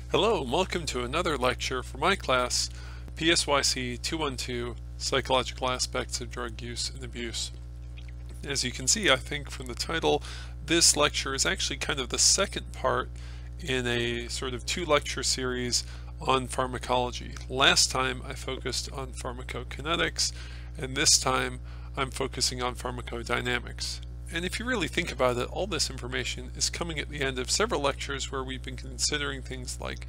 Hello and welcome to another lecture for my class, PSYC 212, Psychological Aspects of Drug Use and Abuse. As you can see, I think from the title, this lecture is actually kind of the second part in a sort of two-lecture series on pharmacology. Last time I focused on pharmacokinetics, and this time I'm focusing on pharmacodynamics. And if you really think about it, all this information is coming at the end of several lectures where we've been considering things like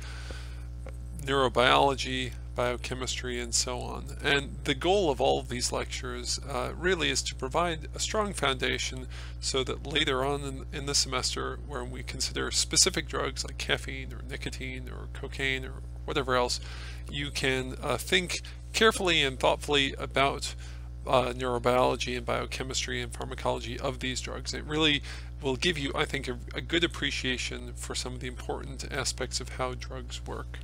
neurobiology, biochemistry, and so on. And the goal of all of these lectures really is to provide a strong foundation so that later on in the semester, when we consider specific drugs like caffeine or nicotine or cocaine or whatever else, you can think carefully and thoughtfully about neurobiology and biochemistry and pharmacology of these drugs. It really will give you, I think, a good appreciation for some of the important aspects of how drugs work.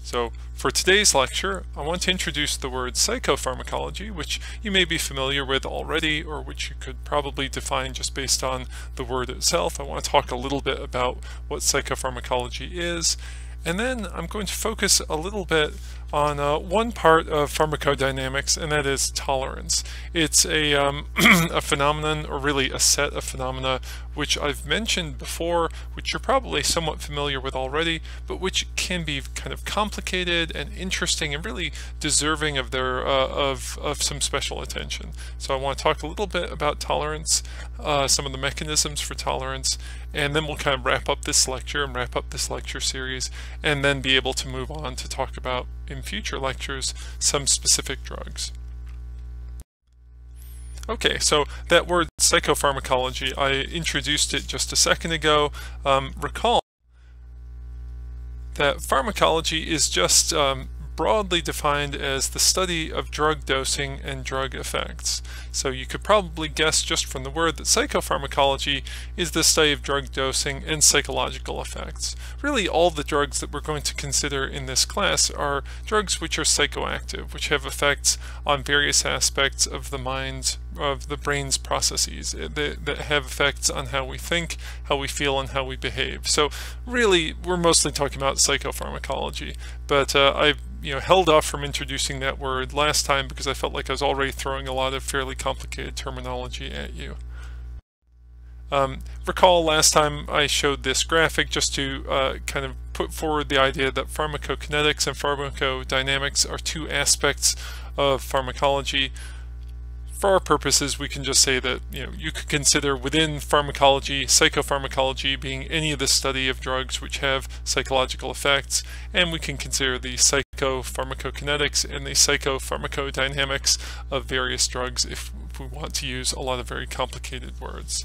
So for today's lecture, I want to introduce the word psychopharmacology, which you may be familiar with already, or which you could probably define just based on the word itself. I want to talk a little bit about what psychopharmacology is, and then I'm going to focus a little bit on one part of pharmacodynamics, and that is tolerance. It's a, a phenomenon, or really a set of phenomena, which I've mentioned before, which you're probably somewhat familiar with already, but which can be kind of complicated and interesting and really deserving of their of some special attention. So I want to talk a little bit about tolerance, some of the mechanisms for tolerance, and then we'll kind of wrap up this lecture and wrap up this lecture series, and then be able to move on to talk about, in future lectures, some specific drugs. Okay, so that word psychopharmacology, I introduced it just a second ago. Recall that pharmacology is just broadly defined as the study of drug dosing and drug effects. So you could probably guess just from the word that psychopharmacology is the study of drug dosing and psychological effects. Really, all the drugs that we're going to consider in this class are drugs which are psychoactive, which have effects on various aspects of the mind, of the brain's processes, that have effects on how we think, how we feel, and how we behave. So really, we're mostly talking about psychopharmacology, but I held off from introducing that word last time because I felt like I was already throwing a lot of fairly complicated terminology at you. Recall last time I showed this graphic just to kind of put forward the idea that pharmacokinetics and pharmacodynamics are two aspects of pharmacology. For our purposes, we can just say that you could consider within pharmacology, psychopharmacology being any of the study of drugs which have psychological effects, and we can consider the psychopharmacokinetics and the psychopharmacodynamics of various drugs if we want to use a lot of very complicated words.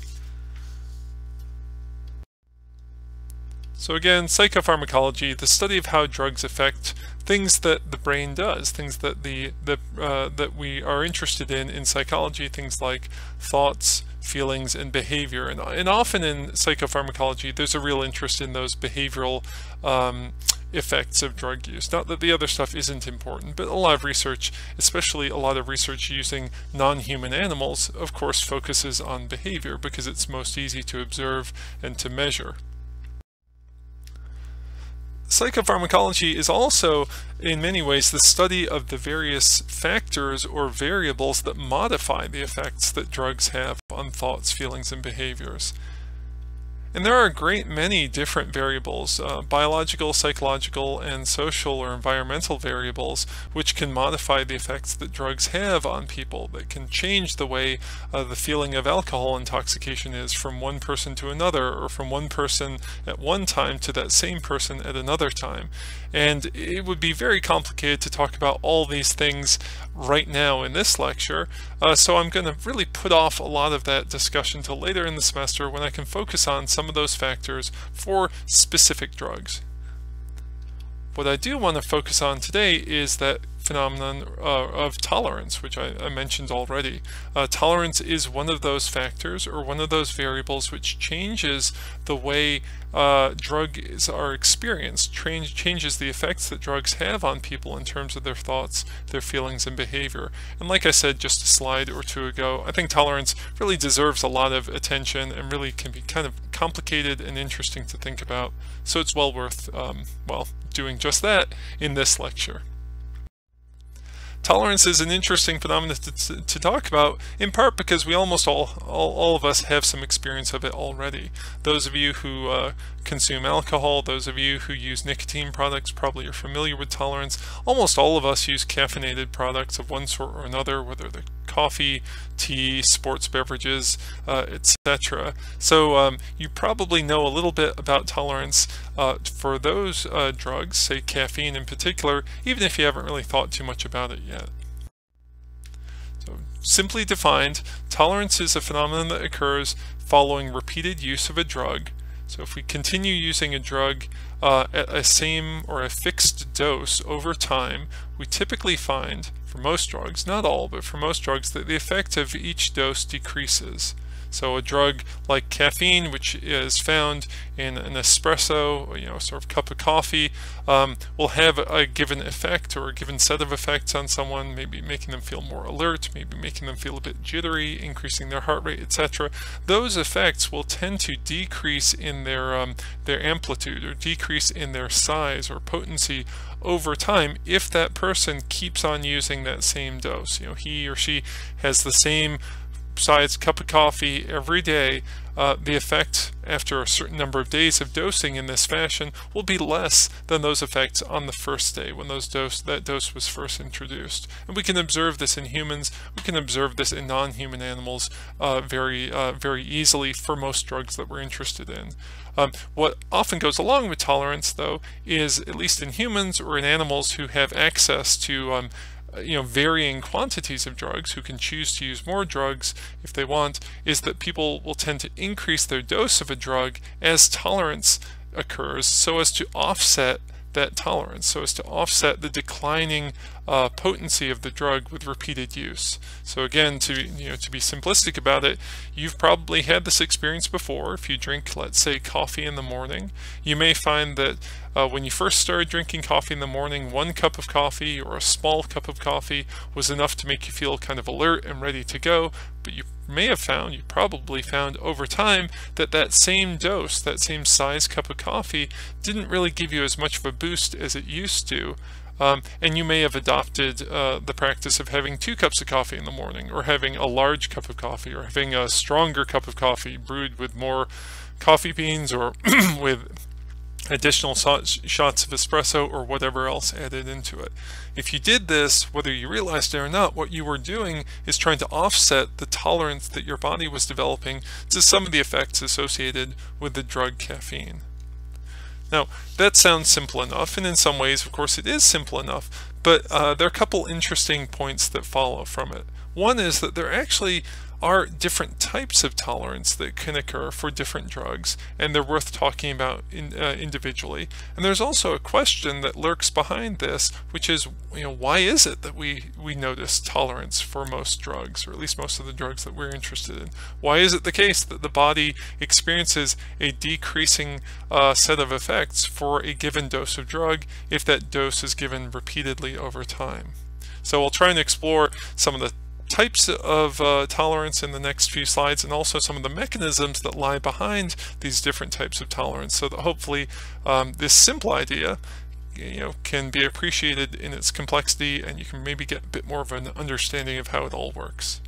So again, psychopharmacology, the study of how drugs affect things that the brain does, things that that we are interested in psychology, things like thoughts, feelings, and behavior. And often in psychopharmacology, there's a real interest in those behavioral effects of drug use. Not that the other stuff isn't important, but a lot of research, especially a lot of research using non-human animals, of course focuses on behavior because it's most easy to observe and to measure. Psychopharmacology is also, in many ways, the study of the various factors or variables that modify the effects that drugs have on thoughts, feelings, and behaviors. And there are a great many different variables, biological, psychological, and social or environmental variables, which can modify the effects that drugs have on people, that can change the way the feeling of alcohol intoxication is from one person to another, or from one person at one time to that same person at another time. And it would be very complicated to talk about all these things right now in this lecture, so I'm going to really put off a lot of that discussion till later in the semester when I can focus on some of those factors for specific drugs. What I do want to focus on today is that phenomenon of tolerance, which I mentioned already. Tolerance is one of those factors or one of those variables which changes the way drugs are experienced, changes the effects that drugs have on people in terms of their thoughts, their feelings, and behavior. And like I said just a slide or two ago, I think tolerance really deserves a lot of attention and really can be kind of complicated and interesting to think about. So it's well worth, well, doing just that in this lecture. Tolerance is an interesting phenomenon to talk about, in part because we almost all of us have some experience of it already. Those of you who consume alcohol, those of you who use nicotine products probably are familiar with tolerance. Almost all of us use caffeinated products of one sort or another, whether they're coffee, tea, sports beverages, etc. So you probably know a little bit about tolerance for those drugs, say caffeine in particular, even if you haven't really thought too much about it yet. So simply defined, tolerance is a phenomenon that occurs following repeated use of a drug. So if we continue using a drug at a same or a fixed dose over time, we typically find, for most drugs, not all, but for most drugs, that the effect of each dose decreases. So a drug like caffeine, which is found in an espresso, sort of cup of coffee, will have a given effect or a given set of effects on someone, maybe making them feel more alert, maybe making them feel a bit jittery, increasing their heart rate, etc. Those effects will tend to decrease in their amplitude or decrease in their size or potency over time if that person keeps on using that same dose. He or she has the same size cup of coffee every day. The effect after a certain number of days of dosing in this fashion will be less than those effects on the first day when that dose was first introduced. And we can observe this in humans, we can observe this in non-human animals very easily for most drugs that we're interested in. What often goes along with tolerance, though, is, at least in humans or in animals who have access to varying quantities of drugs, who can choose to use more drugs if they want, is that people will tend to increase their dose of a drug as tolerance occurs, so as to offset that tolerance, so as to offset the declining potency of the drug with repeated use. So again, to be simplistic about it, you've probably had this experience before. If you drink, let's say, coffee in the morning, you may find that when you first started drinking coffee in the morning, 1 cup of coffee or a small cup of coffee was enough to make you feel kind of alert and ready to go, but you probably found over time that that same dose, that same size cup of coffee didn't really give you as much of a boost as it used to. And you may have adopted the practice of having 2 cups of coffee in the morning, or having a large cup of coffee, or having a stronger cup of coffee brewed with more coffee beans, or with additional shots of espresso or whatever else added into it. If you did this, whether you realized it or not, what you were doing is trying to offset the tolerance that your body was developing to some of the effects associated with the drug caffeine. Now, that sounds simple enough, and in some ways, of course, it is simple enough, but there are a couple interesting points that follow from it. One is that there actually are different types of tolerance that can occur for different drugs, and they're worth talking about individually. And there's also a question that lurks behind this, which is, why is it that we notice tolerance for most drugs, or at least most of the drugs that we're interested in? Why is it the case that the body experiences a decreasing set of effects for a given dose of drug if that dose is given repeatedly over time? So we'll try and explore some of the types of tolerance in the next few slides, and also some of the mechanisms that lie behind these different types of tolerance, so that hopefully this simple idea can be appreciated in its complexity, and you can maybe get a bit more of an understanding of how it all works.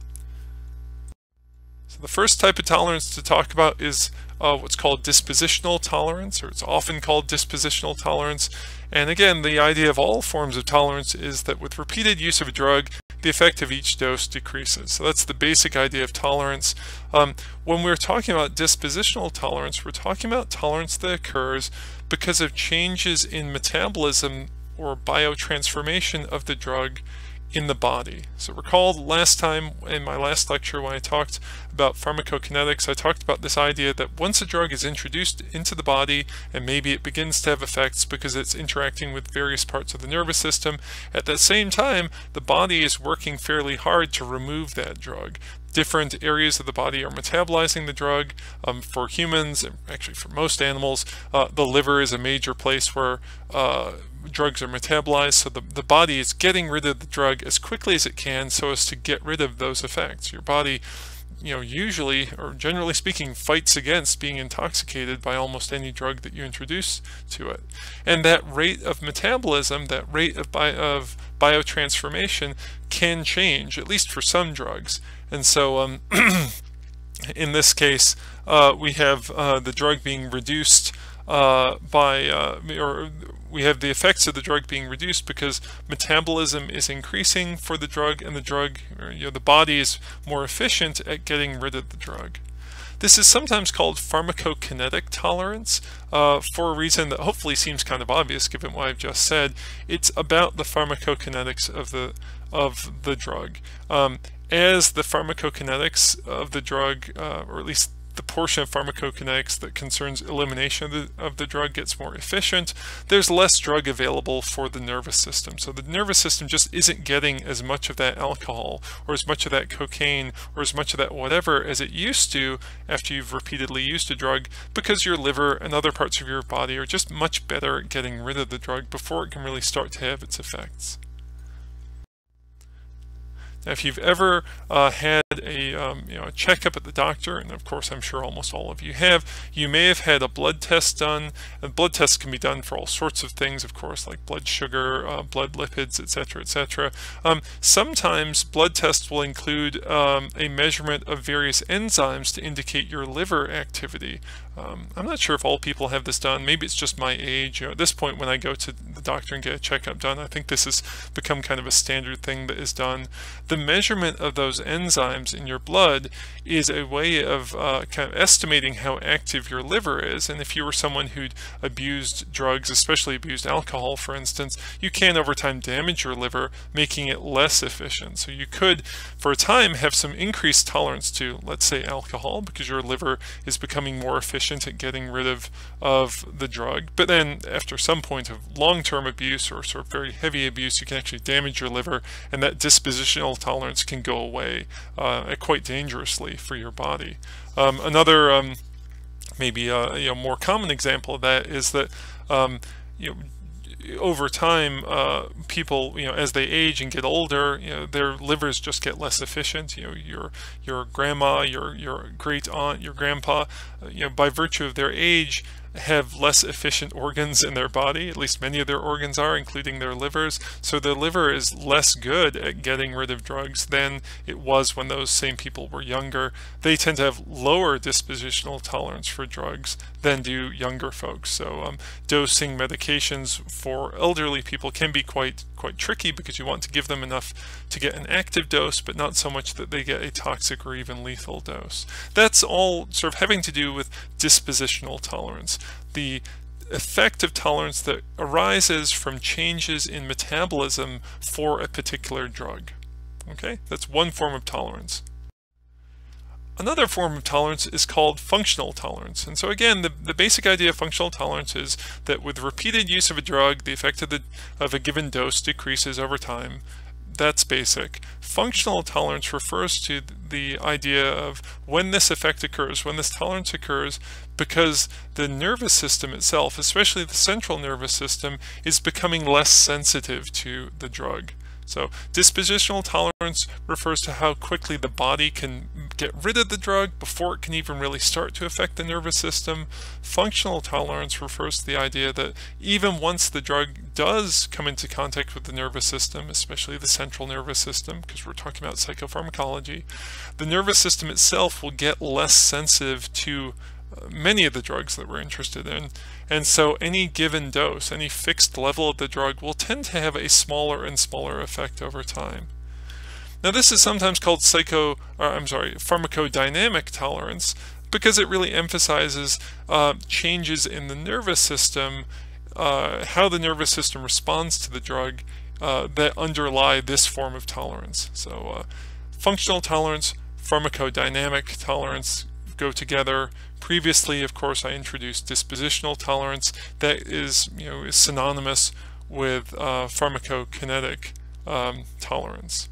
So the first type of tolerance to talk about is what's called dispositional tolerance, or it's often called dispositional tolerance. And again, the idea of all forms of tolerance is that with repeated use of a drug, the effect of each dose decreases. So that's the basic idea of tolerance. When we're talking about dispositional tolerance, we're talking about tolerance that occurs because of changes in metabolism or biotransformation of the drug in the body. So recall last time in my last lecture when I talked about pharmacokinetics, I talked about this idea that once a drug is introduced into the body and maybe it begins to have effects because it's interacting with various parts of the nervous system, at the same time the body is working fairly hard to remove that drug. Different areas of the body are metabolizing the drug. For humans, and actually for most animals, the liver is a major place where drugs are metabolized, so the body is getting rid of the drug as quickly as it can so as to get rid of those effects. Your body, usually, or generally speaking, fights against being intoxicated by almost any drug that you introduce to it. And that rate of metabolism, that rate of biotransformation can change, at least for some drugs. And so in this case, we have the drug being reduced or we have the effects of the drug being reduced because metabolism is increasing for the drug, and the drug, the body is more efficient at getting rid of the drug. This is sometimes called pharmacokinetic tolerance for a reason that hopefully seems kind of obvious given what I've just said. It's about the pharmacokinetics of the drug. As the pharmacokinetics of the drug, or at least the portion of pharmacokinetics that concerns elimination of the drug gets more efficient, there's less drug available for the nervous system. So the nervous system just isn't getting as much of that alcohol or as much of that cocaine or as much of that whatever as it used to after you've repeatedly used a drug, because your liver and other parts of your body are just much better at getting rid of the drug before it can really start to have its effects. Now, if you've ever had a checkup at the doctor, and of course I'm sure almost all of you have, you may have had a blood test done. And blood tests can be done for all sorts of things, of course, like blood sugar, blood lipids, etc., etc. Sometimes blood tests will include a measurement of various enzymes to indicate your liver activity. I'm not sure if all people have this done. Maybe it's just my age. At this point, when I go to the doctor and get a checkup done, I think this has become kind of a standard thing that is done. The measurement of those enzymes in your blood is a way of kind of estimating how active your liver is. And if you were someone who'd abused drugs, especially abused alcohol, for instance, you can over time damage your liver, making it less efficient. So you could, for a time, have some increased tolerance to, let's say, alcohol, because your liver is becoming more efficient at getting rid of the drug. But then after some point of long-term abuse or sort of very heavy abuse, you can actually damage your liver, and that dispositional tolerance can go away quite dangerously for your body. Another maybe more common example of that is that over time, people, as they age and get older, their livers just get less efficient. Your grandma, your great aunt, your grandpa, by virtue of their age, have less efficient organs in their body. At least many of their organs are, including their livers. So their liver is less good at getting rid of drugs than it was when those same people were younger. They tend to have lower dispositional tolerance for drugs than do younger folks. So dosing medications for elderly people can be quite tricky, because you want to give them enough to get an active dose, but not so much that they get a toxic or even lethal dose. That's all sort of having to do with dispositional tolerance, the effect of tolerance that arises from changes in metabolism for a particular drug. Okay, that's one form of tolerance. Another form of tolerance is called functional tolerance. And so again, the basic idea of functional tolerance is that with repeated use of a drug, the effect of a given dose decreases over time. That's basic. Functional tolerance refers to the idea of when this effect occurs, when this tolerance occurs, because the nervous system itself, especially the central nervous system, is becoming less sensitive to the drug. So dispositional tolerance refers to how quickly the body can get rid of the drug before it can even really start to affect the nervous system. Functional tolerance refers to the idea that even once the drug does come into contact with the nervous system, especially the central nervous system, because we're talking about psychopharmacology, the nervous system itself will get less sensitive to many of the drugs that we're interested in. And so any given dose, any fixed level of the drug, will tend to have a smaller and smaller effect over time. Now this is sometimes called pharmacodynamic tolerance, because it really emphasizes changes in the nervous system, how the nervous system responds to the drug that underlie this form of tolerance. So functional tolerance, pharmacodynamic tolerance go together. Previously, of course, I introduced dispositional tolerance that is, is synonymous with pharmacokinetic tolerance.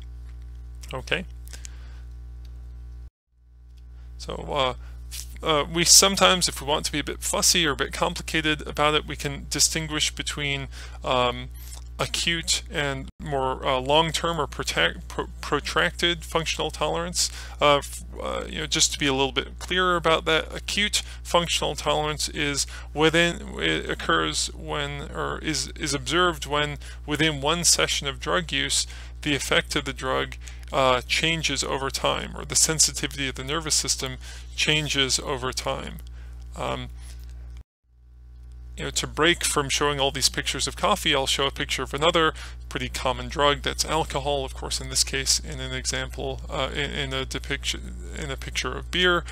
Okay. So we sometimes, if we want to be a bit fussy or a bit complicated about it, we can distinguish between acute and more long-term or protracted functional tolerance. Just to be a little bit clearer about that, acute functional tolerance is it occurs when, or is observed when within one session of drug use the effect of the drug changes over time, or the sensitivity of the nervous system changes over time. To break from showing all these pictures of coffee, I'll show a picture of another pretty common drug, that's alcohol. Of course, in this case, in an example, in a picture of beer.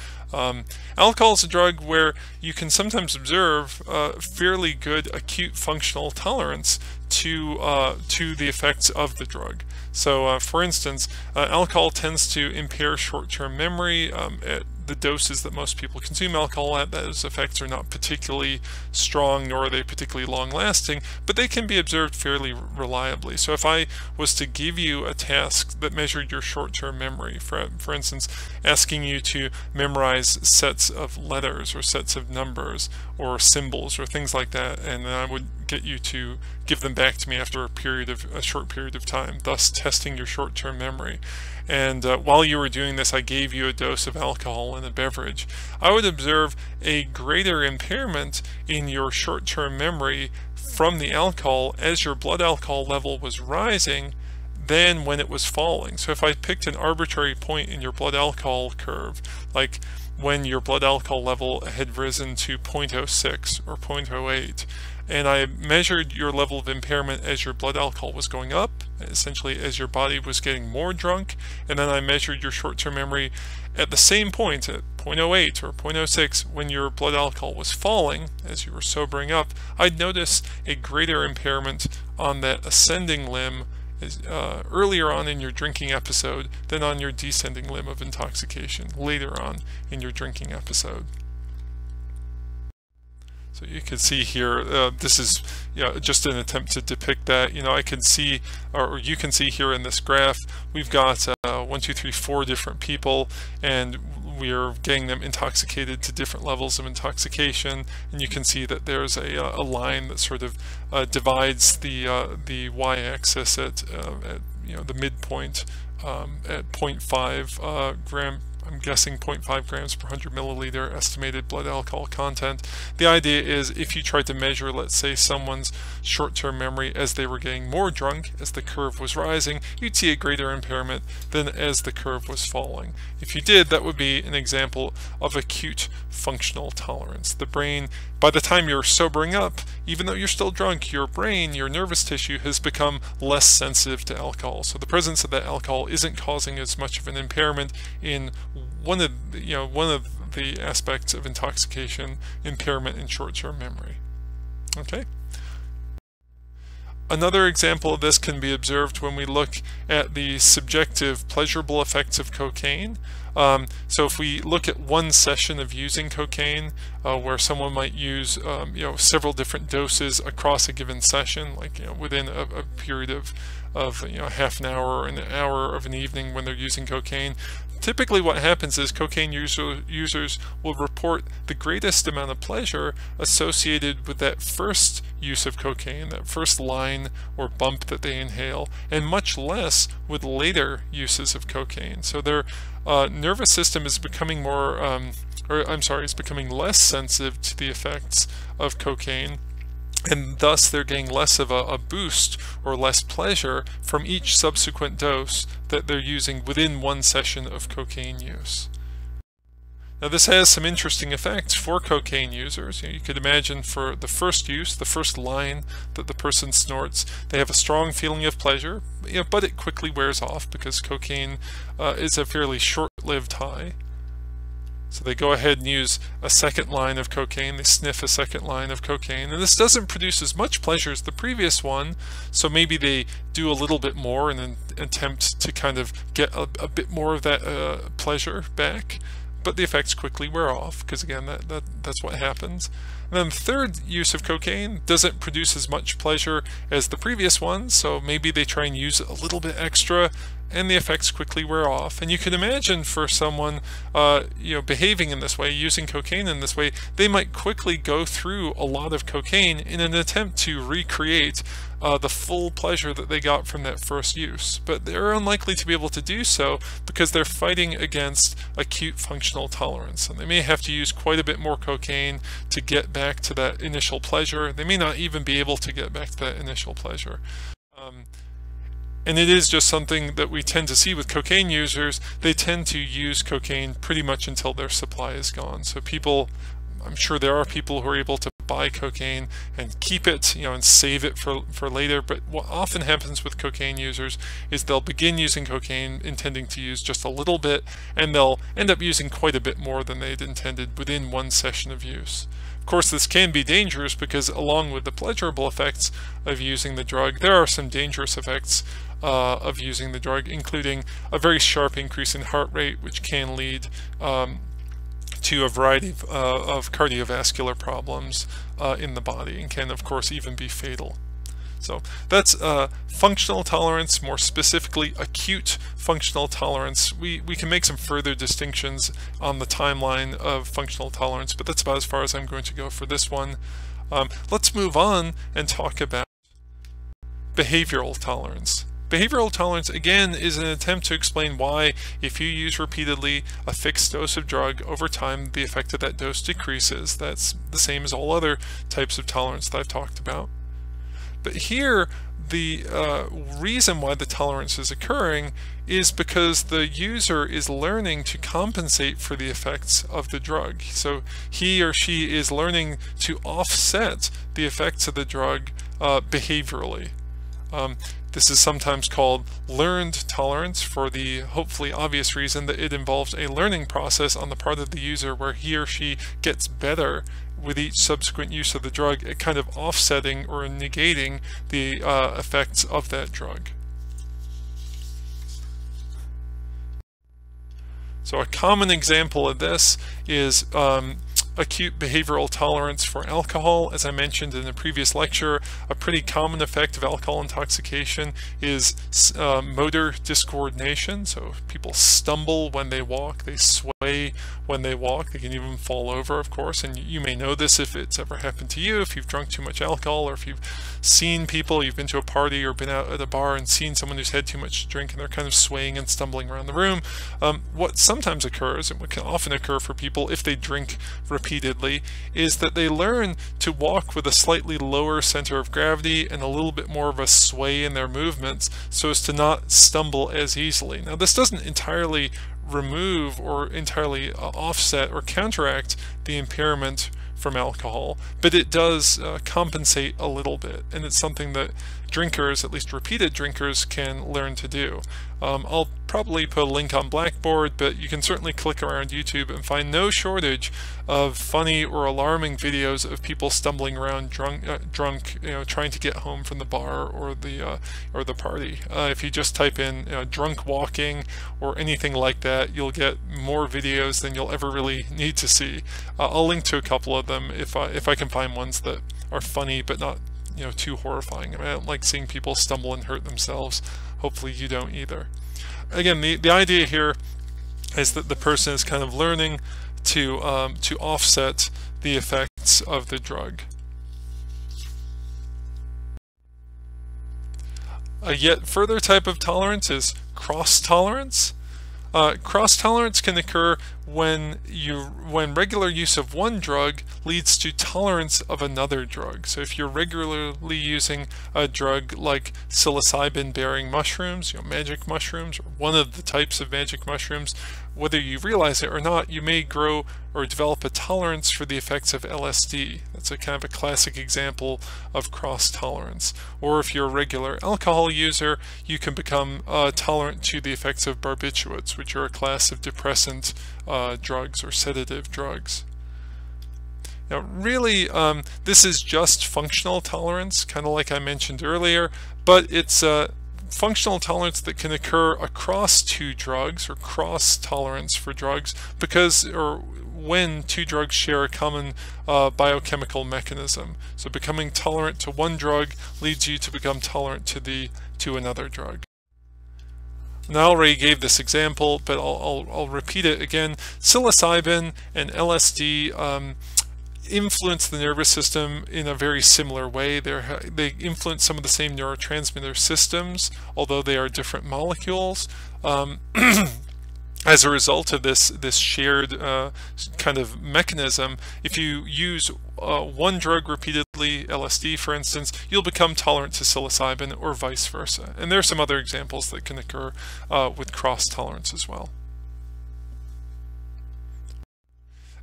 Alcohol is a drug where you can sometimes observe fairly good acute functional tolerance to the effects of the drug. So, for instance, alcohol tends to impair short-term memory at the doses that most people consume alcohol at. Those effects are not particularly strong, nor are they particularly long-lasting, but they can be observed fairly reliably. So if I was to give you a task that measured your short-term memory, for instance, asking you to memorize sets of letters or sets of numbers or symbols or things like that, and then I would get you to give them back to me after a short period of time, thus testing your short-term memory. And while you were doing this, I gave you a dose of alcohol in a beverage. I would observe a greater impairment in your short-term memory from the alcohol as your blood alcohol level was rising than when it was falling. So if I picked an arbitrary point in your blood alcohol curve, like when your blood alcohol level had risen to 0.06 or 0.08, and I measured your level of impairment as your blood alcohol was going up, essentially as your body was getting more drunk, and then I measured your short-term memory at the same point, at 0.08 or 0.06, when your blood alcohol was falling as you were sobering up, I'd notice a greater impairment on that ascending limb earlier on in your drinking episode than on your descending limb of intoxication later on in your drinking episode. So you can see here, this is just an attempt to depict that. I can see, or you can see here in this graph, we've got 1, 2, 3, 4 different people, and we're getting them intoxicated to different levels of intoxication. And you can see that there's a line that sort of divides the y-axis at the midpoint at 0.5 gram. I'm guessing 0.5 grams per 100 milliliter estimated blood alcohol content. The idea is if you tried to measure, let's say, someone's short-term memory as they were getting more drunk, as the curve was rising, you'd see a greater impairment than as the curve was falling. If you did, that would be an example of acute functional tolerance. The brain, by the time you're sobering up, even though you're still drunk, your brain, your nervous tissue has become less sensitive to alcohol. So the presence of that alcohol isn't causing as much of an impairment in one of the aspects of intoxication, impairment in short-term memory. Okay. Another example of this can be observed when we look at the subjective pleasurable effects of cocaine. So if we look at one session of using cocaine, where someone might use several different doses across a given session, like within a period of half an hour or an hour of an evening when they're using cocaine, typically what happens is cocaine users will report the greatest amount of pleasure associated with that first use of cocaine, that first line or bump that they inhale, and much less with later uses of cocaine. So their nervous system is becoming is becoming less sensitive to the effects of cocaine, and thus they're getting less of a boost or less pleasure from each subsequent dose that they're using within one session of cocaine use. Now this has some interesting effects for cocaine users. You could imagine for the first use, the first line that the person snorts, they have a strong feeling of pleasure, but it quickly wears off because cocaine is a fairly short-lived high. So they go ahead and use a second line of cocaine, they sniff a second line of cocaine, and this doesn't produce as much pleasure as the previous one, so maybe they do a little bit more in an attempt to kind of get a bit more of that pleasure back, but the effects quickly wear off, because again, that's what happens. And then the third use of cocaine doesn't produce as much pleasure as the previous one, so maybe they try and use a little bit extra, and the effects quickly wear off. And you can imagine for someone behaving in this way, using cocaine in this way, they might quickly go through a lot of cocaine in an attempt to recreate the full pleasure that they got from that first use. But they're unlikely to be able to do so because they're fighting against acute functional tolerance, and they may have to use quite a bit more cocaine to get back to that initial pleasure. They may not even be able to get back to that initial pleasure. And it is just something that we tend to see with cocaine users. They tend to use cocaine pretty much until their supply is gone. So people, I'm sure there are people who are able to buy cocaine and keep it, and save it for later. But what often happens with cocaine users is they'll begin using cocaine intending to use just a little bit, and they'll end up using quite a bit more than they'd intended within one session of use. Of course, this can be dangerous because along with the pleasurable effects of using the drug, there are some dangerous effects of using the drug, including a very sharp increase in heart rate, which can lead to a variety of cardiovascular problems in the body, and can of course even be fatal. So that's functional tolerance, more specifically acute functional tolerance. We can make some further distinctions on the timeline of functional tolerance, but that's about as far as I'm going to go for this one. Let's move on and talk about behavioral tolerance. Behavioral tolerance, again, is an attempt to explain why, if you use repeatedly a fixed dose of drug, over time the effect of that dose decreases. That's the same as all other types of tolerance that I've talked about. But here, the reason why the tolerance is occurring is because the user is learning to compensate for the effects of the drug. So he or she is learning to offset the effects of the drug behaviorally. This is sometimes called learned tolerance for the hopefully obvious reason that it involves a learning process on the part of the user where he or she gets better with each subsequent use of the drug at kind of offsetting or negating the effects of that drug. So a common example of this is acute behavioral tolerance for alcohol. As I mentioned in the previous lecture, a pretty common effect of alcohol intoxication is motor discoordination. So people stumble when they walk, they sway when they walk, they can even fall over, of course, and you may know this if it's ever happened to you, if you've drunk too much alcohol, or if you've seen people, you've been to a party or been out at a bar and seen someone who's had too much to drink and they're kind of swaying and stumbling around the room. What sometimes occurs, and what can often occur for people if they drink repeatedly, is that they learn to walk with a slightly lower center of gravity and a little bit more of a sway in their movements so as to not stumble as easily. Now, this doesn't entirely remove or entirely offset or counteract the impairment from alcohol, but it does compensate a little bit, and it's something that drinkers, at least repeated drinkers, can learn to do. I'll probably put a link on Blackboard, but you can certainly click around YouTube and find no shortage of funny or alarming videos of people stumbling around drunk, trying to get home from the bar or the party. If you just type in drunk walking or anything like that, you'll get more videos than you'll ever really need to see. I'll link to a couple of them if I can find ones that are funny but not too horrifying. I mean, I don't like seeing people stumble and hurt themselves. Hopefully you don't either. Again, the idea here is that the person is kind of learning to offset the effects of the drug. A yet further type of tolerance is cross-tolerance. Cross-tolerance can occur when regular use of one drug leads to tolerance of another drug. So if you're regularly using a drug like psilocybin-bearing mushrooms, magic mushrooms, or one of the types of magic mushrooms, whether you realize it or not, you may grow or develop a tolerance for the effects of LSD. That's a kind of a classic example of cross-tolerance. Or if you're a regular alcohol user, you can become tolerant to the effects of barbiturates, which are a class of depressant drugs or sedative drugs. Now, really, this is just functional tolerance, kind of like I mentioned earlier, but it's functional tolerance that can occur across two drugs, or cross tolerance for drugs, because or when two drugs share a common biochemical mechanism. So becoming tolerant to one drug leads you to become tolerant to another drug. Now, I already gave this example, but I'll repeat it again. Psilocybin and LSD influence the nervous system in a very similar way. They influence some of the same neurotransmitter systems, although they are different molecules. As a result of this shared kind of mechanism, if you use one drug repeatedly, LSD for instance, you'll become tolerant to psilocybin, or vice versa. And there are some other examples that can occur with cross-tolerance as well.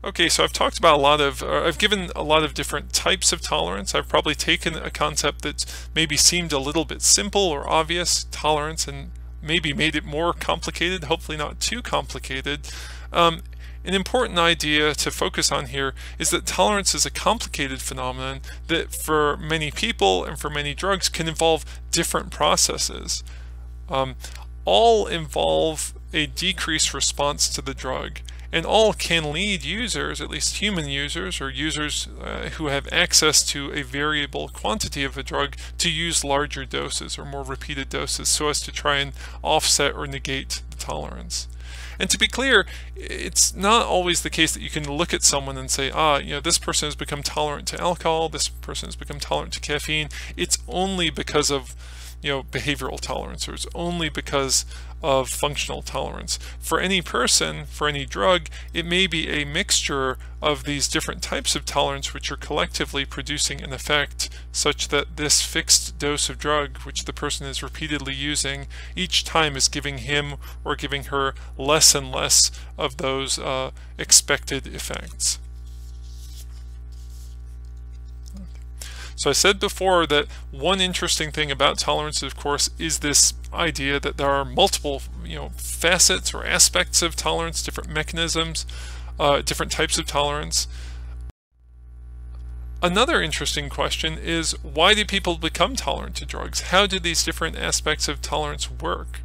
Okay, so I've talked about I've given a lot of different types of tolerance. I've probably taken a concept that maybe seemed a little bit simple or obvious, tolerance, and maybe made it more complicated, hopefully not too complicated. An important idea to focus on here is that tolerance is a complicated phenomenon that for many people and for many drugs can involve different processes. All involve a decreased response to the drug, and all can lead users, at least human users or users who have access to a variable quantity of a drug, to use larger doses or more repeated doses so as to try and offset or negate the tolerance. And to be clear, it's not always the case that you can look at someone and say, this person has become tolerant to alcohol, this person has become tolerant to caffeine. It's only because of behavioral tolerance, or it's only because of functional tolerance. For any person, for any drug, it may be a mixture of these different types of tolerance which are collectively producing an effect such that this fixed dose of drug which the person is repeatedly using each time is giving him or giving her less and less of those expected effects. So I said before that one interesting thing about tolerance, of course, is this idea that there are multiple, facets or aspects of tolerance, different mechanisms, different types of tolerance. Another interesting question is, why do people become tolerant to drugs? How do these different aspects of tolerance work?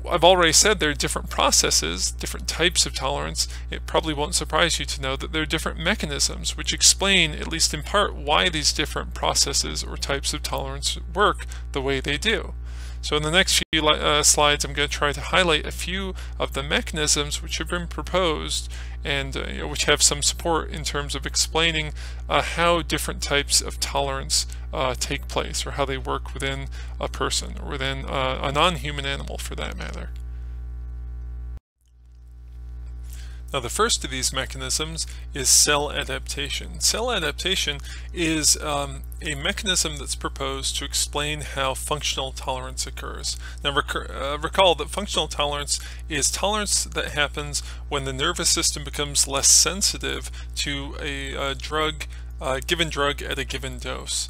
I've already said there are different processes, different types of tolerance. It probably won't surprise you to know that there are different mechanisms which explain, at least in part, why these different processes or types of tolerance work the way they do. So in the next few slides, I'm going to try to highlight a few of the mechanisms which have been proposed and which have some support in terms of explaining how different types of tolerance take place, or how they work within a person, or within a non-human animal for that matter. Now, the first of these mechanisms is cell adaptation. Cell adaptation is a mechanism that's proposed to explain how functional tolerance occurs. Now, recall that functional tolerance is tolerance that happens when the nervous system becomes less sensitive to a given drug at a given dose.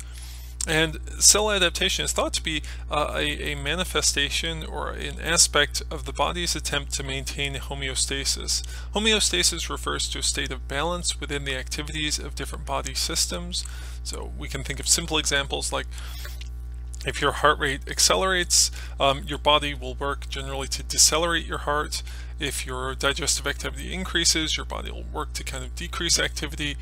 And cell adaptation is thought to be a manifestation or an aspect of the body's attempt to maintain homeostasis. Homeostasis refers to a state of balance within the activities of different body systems. So we can think of simple examples like, if your heart rate accelerates, your body will work generally to decelerate your heart. If your digestive activity increases, your body will work to kind of decrease activity.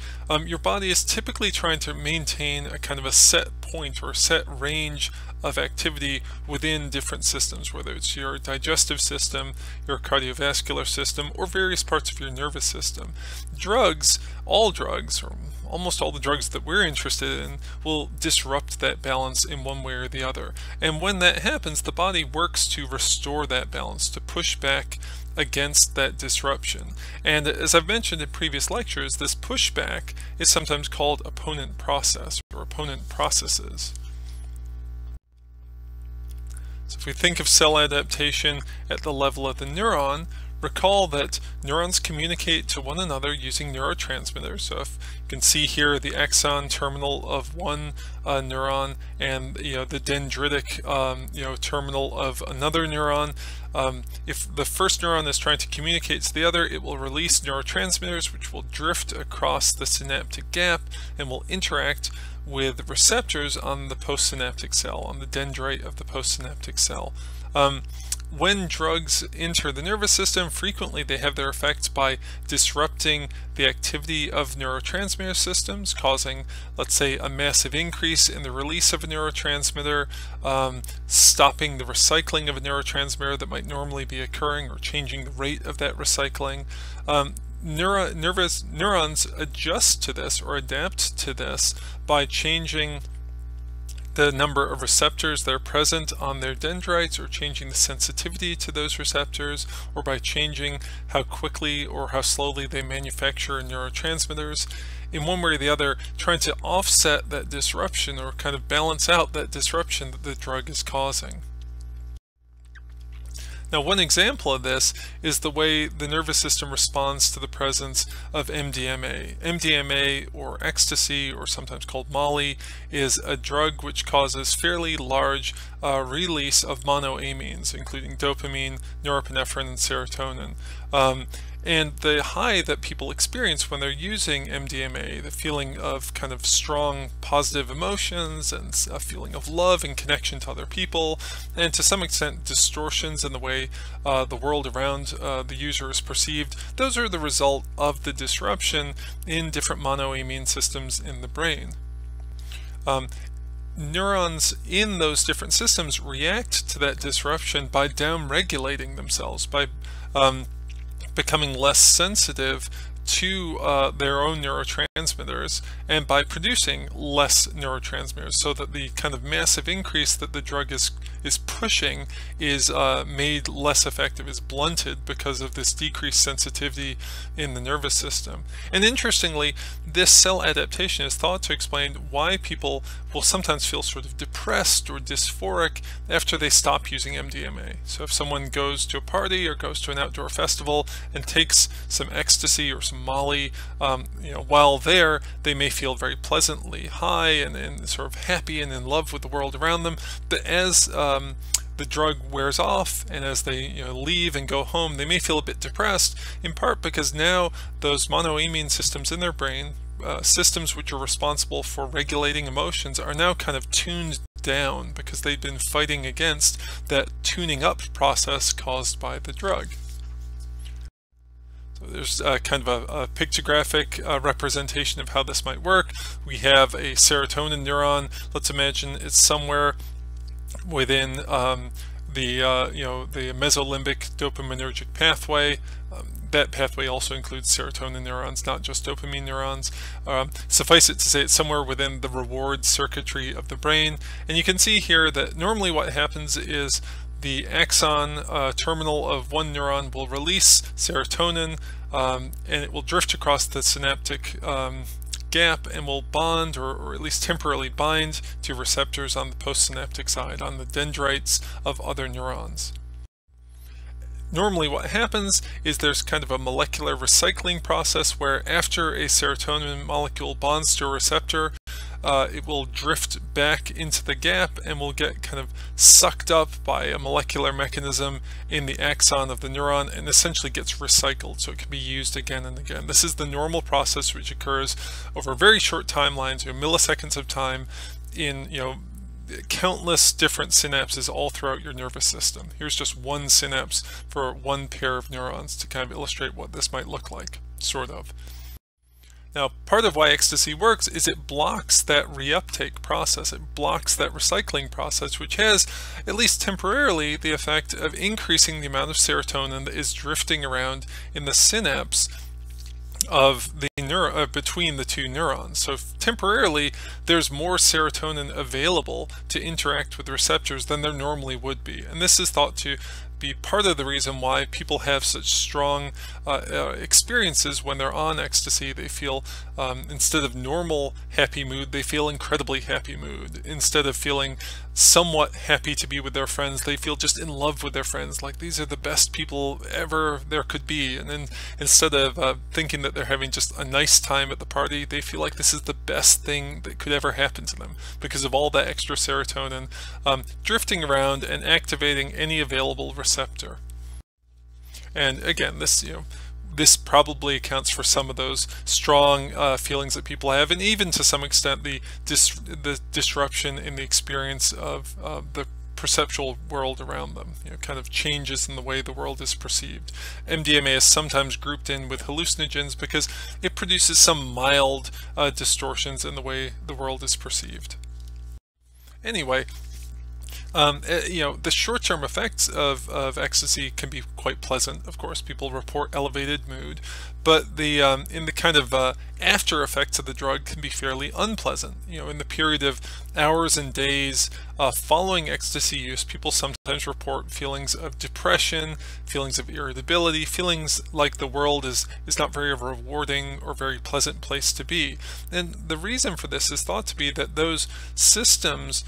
Your body is typically trying to maintain a kind of a set point or a set range of activity within different systems, whether it's your digestive system, your cardiovascular system, or various parts of your nervous system. Drugs, all drugs, or almost all the drugs that we're interested in, will disrupt that balance in one way or the other. And when that happens, the body works to restore that balance, to push back against that disruption. And as I've mentioned in previous lectures, this pushback is sometimes called opponent process or opponent processes. So if we think of cell adaptation at the level of the neuron, recall that neurons communicate to one another using neurotransmitters. So if you can see here the axon terminal of one neuron and the dendritic terminal of another neuron. If the first neuron is trying to communicate to the other, it will release neurotransmitters which will drift across the synaptic gap and will interact with receptors on the postsynaptic cell, on the dendrite of the postsynaptic cell. When drugs enter the nervous system, frequently they have their effects by disrupting the activity of neurotransmitter systems, causing, let's say, a massive increase in the release of a neurotransmitter, stopping the recycling of a neurotransmitter that might normally be occurring, or changing the rate of that recycling. Neurons adjust to this or adapt to this by changing the number of receptors that are present on their dendrites, or changing the sensitivity to those receptors, or by changing how quickly or how slowly they manufacture neurotransmitters. In one way or the other, trying to offset that disruption or kind of balance out that disruption that the drug is causing. Now, one example of this is the way the nervous system responds to the presence of MDMA. MDMA, or ecstasy, or sometimes called Molly, is a drug which causes fairly large release of monoamines, including dopamine, norepinephrine, and serotonin. And the high that people experience when they're using MDMA, the feeling of kind of strong positive emotions and a feeling of love and connection to other people, and to some extent distortions in the way the world around the user is perceived, those are the result of the disruption in different monoamine systems in the brain. Neurons in those different systems react to that disruption by downregulating themselves, by becoming less sensitive to their own neurotransmitters, and by producing less neurotransmitters, so that the kind of massive increase that the drug is pushing is made less effective, is blunted because of this decreased sensitivity in the nervous system. And interestingly, this cell adaptation is thought to explain why people will sometimes feel sort of depressed or dysphoric after they stop using MDMA. So if someone goes to a party or goes to an outdoor festival and takes some ecstasy or some Molly, while there they may feel very pleasantly high and sort of happy and in love with the world around them. But as the drug wears off, and as they leave and go home, they may feel a bit depressed, in part because now those monoamine systems in their brain, systems which are responsible for regulating emotions, are now kind of tuned down because they've been fighting against that tuning up process caused by the drug. So there's kind of a pictographic representation of how this might work. We have a serotonin neuron. Let's imagine it's somewhere within the mesolimbic dopaminergic pathway. That pathway also includes serotonin neurons, not just dopamine neurons. Suffice it to say, it's somewhere within the reward circuitry of the brain. And you can see here that normally what happens is the axon terminal of one neuron will release serotonin, and it will drift across the synaptic gap and will bond, or at least temporarily bind, to receptors on the postsynaptic side, on the dendrites of other neurons. Normally what happens is there's kind of a molecular recycling process where after a serotonin molecule bonds to a receptor, it will drift back into the gap and will get kind of sucked up by a molecular mechanism in the axon of the neuron and essentially gets recycled, so it can be used again and again. This is the normal process which occurs over very short timelines, milliseconds of time, in countless different synapses all throughout your nervous system. Here's just one synapse for one pair of neurons to kind of illustrate what this might look like, sort of. Now, part of why ecstasy works is it blocks that reuptake process. It blocks that recycling process, which has, at least temporarily, the effect of increasing the amount of serotonin that is drifting around in the synapse of the between the two neurons. So temporarily there's more serotonin available to interact with receptors than there normally would be, and this is thought to be part of the reason why people have such strong experiences when they're on ecstasy. They feel, instead of normal happy mood, they feel incredibly happy mood. Instead of feeling somewhat happy to be with their friends, they feel just in love with their friends, like these are the best people ever there could be. And then instead of thinking that they're having just a nice time at the party, they feel like this is the best thing that could ever happen to them because of all that extra serotonin drifting around and activating any available receptor. And again, this probably accounts for some of those strong feelings that people have, and even to some extent the disruption in the experience of the perceptual world around them, kind of changes in the way the world is perceived. MDMA is sometimes grouped in with hallucinogens because it produces some mild distortions in the way the world is perceived. Anyway, the short-term effects of ecstasy can be quite pleasant. Of course, people report elevated mood, but the in the kind of after effects of the drug can be fairly unpleasant. In the period of hours and days following ecstasy use, people sometimes report feelings of depression, feelings of irritability, feelings like the world is not very rewarding or very pleasant place to be. And the reason for this is thought to be that those systems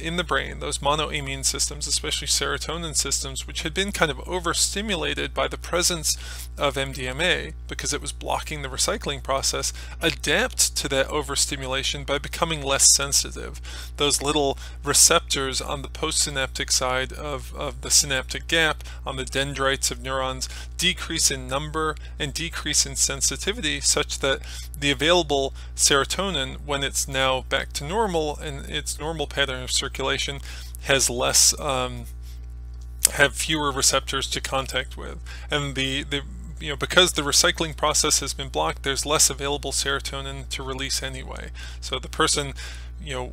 in the brain, those monoamine systems, especially serotonin systems, which had been kind of overstimulated by the presence of MDMA because it was blocking the recycling process, adapt to that overstimulation by becoming less sensitive. Those little receptors on the postsynaptic side of the synaptic gap, on the dendrites of neurons, decrease in number and decrease in sensitivity such that the available serotonin, when it's now back to normal and its normal pattern of circulation, has less have fewer receptors to contact with, and because the recycling process has been blocked, there's less available serotonin to release anyway. So the person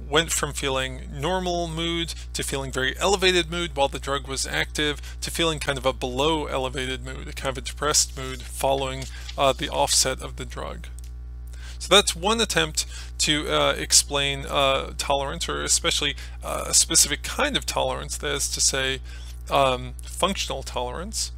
went from feeling normal mood to feeling very elevated mood while the drug was active to feeling kind of a below elevated mood, a kind of a depressed mood following the offset of the drug. So that's one attempt to explain tolerance, or especially a specific kind of tolerance, that is to say functional tolerance.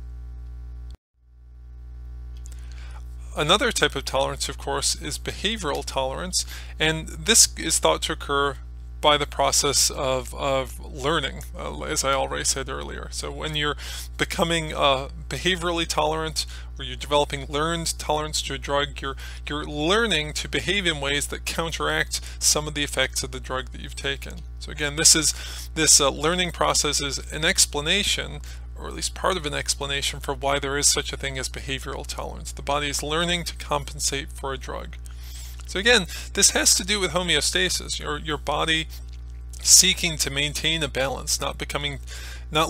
Another type of tolerance, of course, is behavioral tolerance, and this is thought to occur by the process of learning, as I already said earlier. So when you're becoming behaviorally tolerant, or you're developing learned tolerance to a drug, you're learning to behave in ways that counteract some of the effects of the drug that you've taken. So again, this learning process is an explanation, or at least part of an explanation, for why there is such a thing as behavioral tolerance. The body is learning to compensate for a drug. So again, this has to do with homeostasis, your body seeking to maintain a balance, not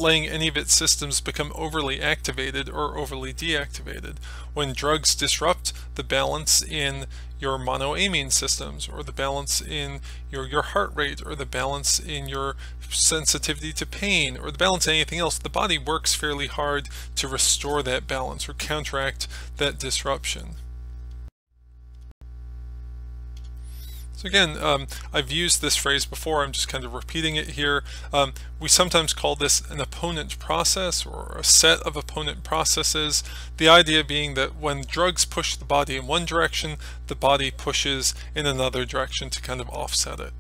letting any of its systems become overly activated or overly deactivated. When drugs disrupt the balance in your monoamine systems, or the balance in your heart rate, or the balance in your sensitivity to pain, or the balance in anything else, the body works fairly hard to restore that balance or counteract that disruption. So again, I've used this phrase before, I'm just kind of repeating it here. We sometimes call this an opponent process, or a set of opponent processes. The idea being that when drugs push the body in one direction, the body pushes in another direction to kind of offset it.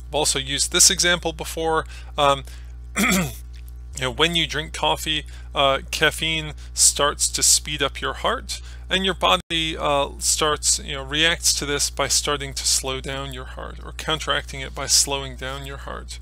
I've also used this example before. When you drink coffee, caffeine starts to speed up your heart, and your body reacts to this by starting to slow down your heart, or counteracting it by slowing down your heart.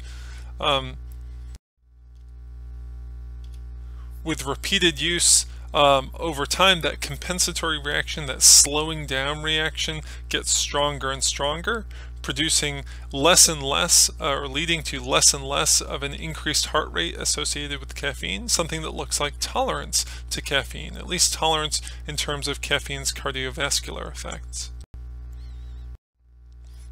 With repeated use over time, that compensatory reaction, that slowing down reaction, gets stronger and stronger, producing less and less, or leading to less and less of an increased heart rate associated with caffeine, something that looks like tolerance to caffeine, at least tolerance in terms of caffeine's cardiovascular effects.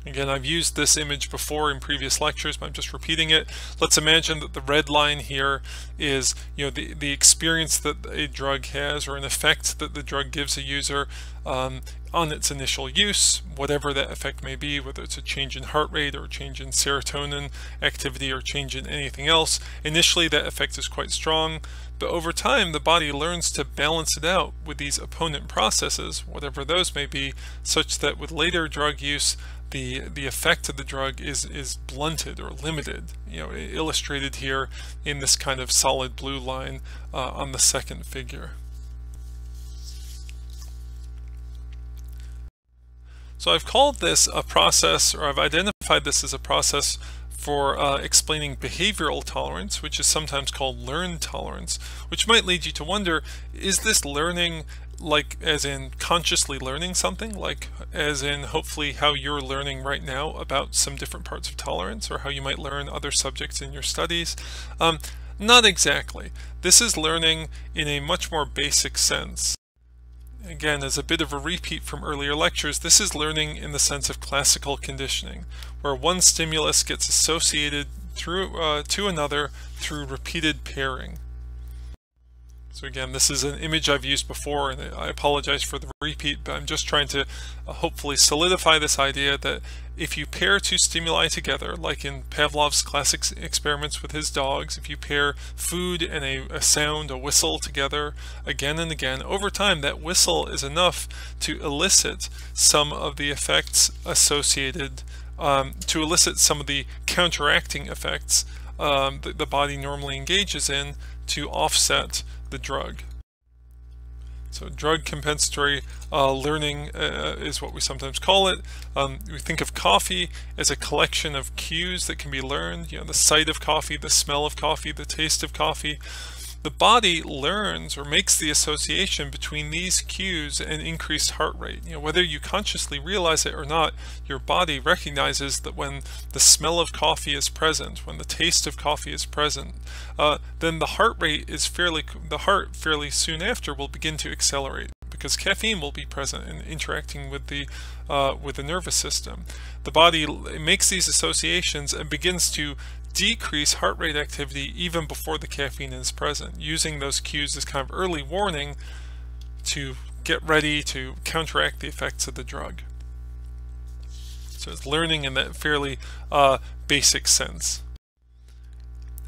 Again, I've used this image before in previous lectures, but I'm just repeating it. Let's imagine that the red line here is the experience that a drug has, or an effect that the drug gives a user on on its initial use, whatever that effect may be, whether it's a change in heart rate or a change in serotonin activity or change in anything else, initially that effect is quite strong, but over time the body learns to balance it out with these opponent processes, whatever those may be, such that with later drug use the effect of the drug is blunted or limited, illustrated here in this kind of solid blue line on the second figure. So I've called this a process, or I've identified this as a process for explaining behavioral tolerance, which is sometimes called learned tolerance, which might lead you to wonder, is this learning like as in consciously learning something, like as in hopefully how you're learning right now about some different parts of tolerance, or how you might learn other subjects in your studies? Not exactly. This is learning in a much more basic sense. Again, as a bit of a repeat from earlier lectures, this is learning in the sense of classical conditioning, where one stimulus gets associated through to another through repeated pairing. So again, this is an image I've used before, and I apologize for the repeat, but I'm just trying to hopefully solidify this idea that if you pair two stimuli together, like in Pavlov's classic experiments with his dogs, if you pair food and a sound, a whistle together again and again, over time that whistle is enough to elicit some of the effects associated, to elicit some of the counteracting effects that the body normally engages in to offset the drug. So drug compensatory learning is what we sometimes call it. We think of coffee as a collection of cues that can be learned, the sight of coffee, the smell of coffee, the taste of coffee. The body learns or makes the association between these cues and increased heart rate. Whether you consciously realize it or not, your body recognizes that when the smell of coffee is present, when the taste of coffee is present, then the heart rate is fairly soon after will begin to accelerate, because caffeine will be present and interacting with the nervous system. The body makes these associations and begins to decrease heart rate activity even before the caffeine is present, using those cues as kind of early warning to get ready to counteract the effects of the drug. So it's learning in that fairly basic sense.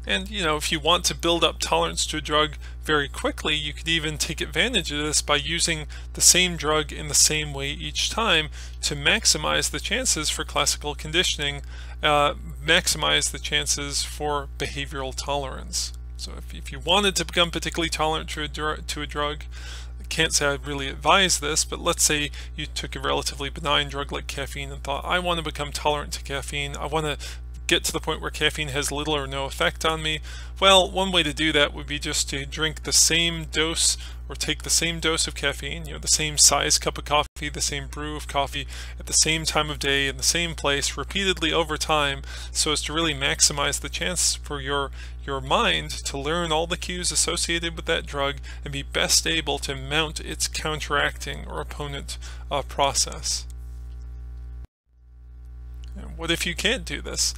And if you want to build up tolerance to a drug very quickly, you could even take advantage of this by using the same drug in the same way each time to maximize the chances for classical conditioning, maximize the chances for behavioral tolerance. So if you wanted to become particularly tolerant to a drug, I can't say I'd really advise this, but let's say you took a relatively benign drug like caffeine and thought, I want to become tolerant to caffeine, I want to get to the point where caffeine has little or no effect on me. Well, one way to do that would be just to drink the same dose or take the same dose of caffeine, the same size cup of coffee, the same brew of coffee at the same time of day in the same place repeatedly over time, so as to really maximize the chance for your mind to learn all the cues associated with that drug and be best able to mount its counteracting or opponent process. What if you can't do this?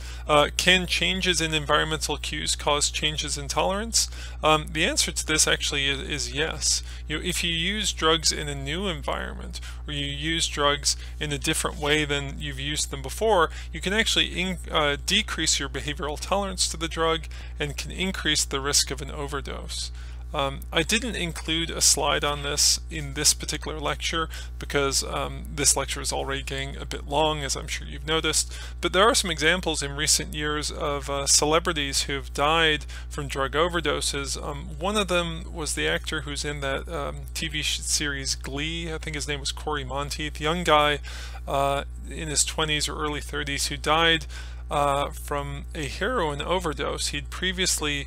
Can changes in environmental cues cause changes in tolerance? The answer to this actually is yes. If you use drugs in a new environment, or you use drugs in a different way than you've used them before, you can actually decrease your behavioral tolerance to the drug and can increase the risk of an overdose. I didn't include a slide on this in this particular lecture because this lecture is already getting a bit long, as I'm sure you've noticed, but there are some examples in recent years of celebrities who have died from drug overdoses. One of them was the actor who's in that TV series Glee. I think his name was Corey Monteith, a young guy in his 20s or early 30s who died from a heroin overdose. He'd previously,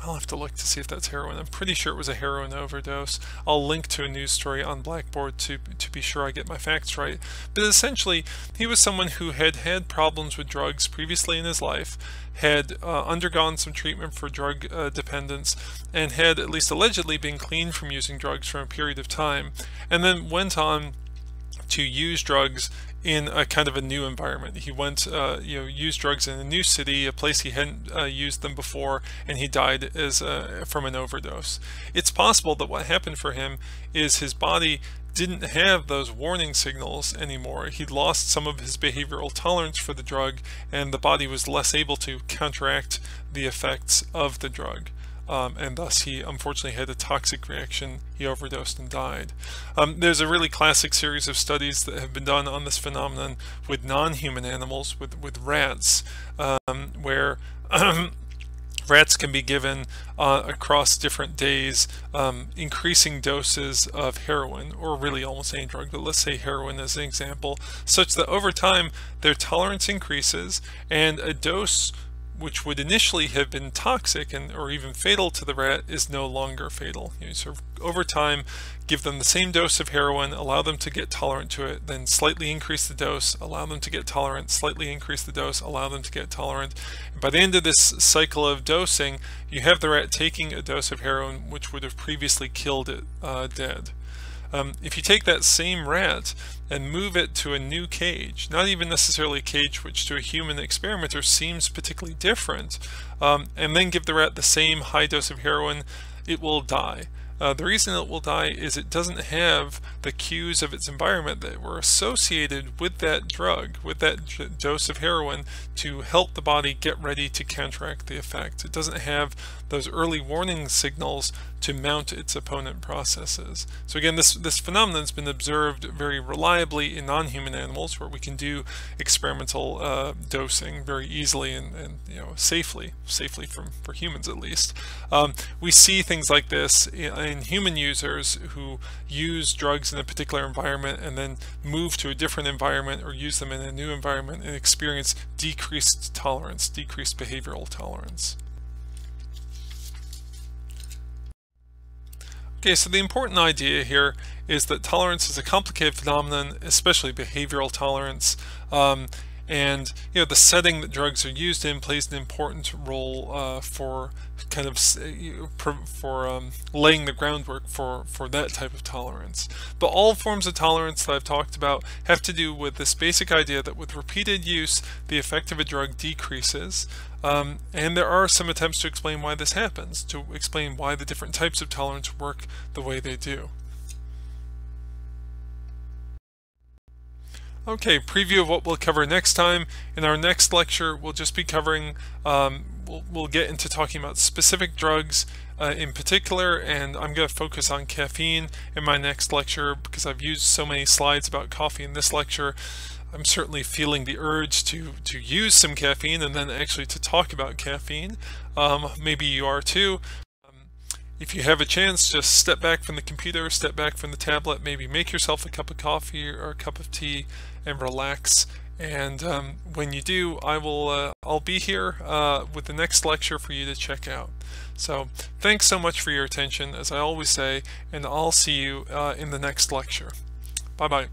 I'll have to look to see if that's heroin. I'm pretty sure it was a heroin overdose. I'll link to a news story on Blackboard to be sure I get my facts right. But essentially, he was someone who had had problems with drugs previously in his life, had undergone some treatment for drug dependence, and had at least allegedly been clean from using drugs for a period of time, and then went on to use drugs in a kind of a new environment. He went, used drugs in a new city, a place he hadn't used them before, and he died from an overdose. It's possible that what happened for him is his body didn't have those warning signals anymore. He'd lost some of his behavioral tolerance for the drug, and the body was less able to counteract the effects of the drug. And thus he unfortunately had a toxic reaction. He overdosed and died. There's a really classic series of studies that have been done on this phenomenon with non-human animals, with rats, where rats can be given across different days increasing doses of heroin, or really almost any drug, but let's say heroin as an example, such that over time their tolerance increases, and a dose which would initially have been toxic or even fatal to the rat is no longer fatal. You sort of over time give them the same dose of heroin, allow them to get tolerant to it, then slightly increase the dose, allow them to get tolerant, slightly increase the dose, allow them to get tolerant. And by the end of this cycle of dosing, you have the rat taking a dose of heroin which would have previously killed it dead. If you take that same rat and move it to a new cage, not even necessarily a cage which to a human experimenter seems particularly different, and then give the rat the same high dose of heroin, it will die. The reason it will die is it doesn't have the cues of its environment that were associated with that drug, with that dose of heroin, to help the body get ready to counteract the effect. It doesn't have those early warning signals to mount its opponent processes. So again, this phenomenon has been observed very reliably in non-human animals, where we can do experimental dosing very easily and safely for humans at least. We see things like this in human users who use drugs in a particular environment and then move to a different environment or use them in a new environment and experience decreased tolerance, decreased behavioral tolerance. Okay, so the important idea here is that tolerance is a complicated phenomenon, especially behavioral tolerance, and the setting that drugs are used in plays an important role for kind of laying the groundwork for that type of tolerance. But all forms of tolerance that I've talked about have to do with this basic idea that with repeated use, the effect of a drug decreases. And there are some attempts to explain why this happens, to explain why the different types of tolerance work the way they do. Okay, preview of what we'll cover next time. In our next lecture, we'll just be covering, we'll get into talking about specific drugs in particular, and I'm going to focus on caffeine in my next lecture because I've used so many slides about coffee in this lecture. I'm certainly feeling the urge to use some caffeine and then actually to talk about caffeine. Maybe you are too. If you have a chance, just step back from the computer, step back from the tablet, maybe make yourself a cup of coffee or a cup of tea and relax. And when you do, I'll be here with the next lecture for you to check out. So thanks so much for your attention, as I always say, and I'll see you in the next lecture. Bye-bye.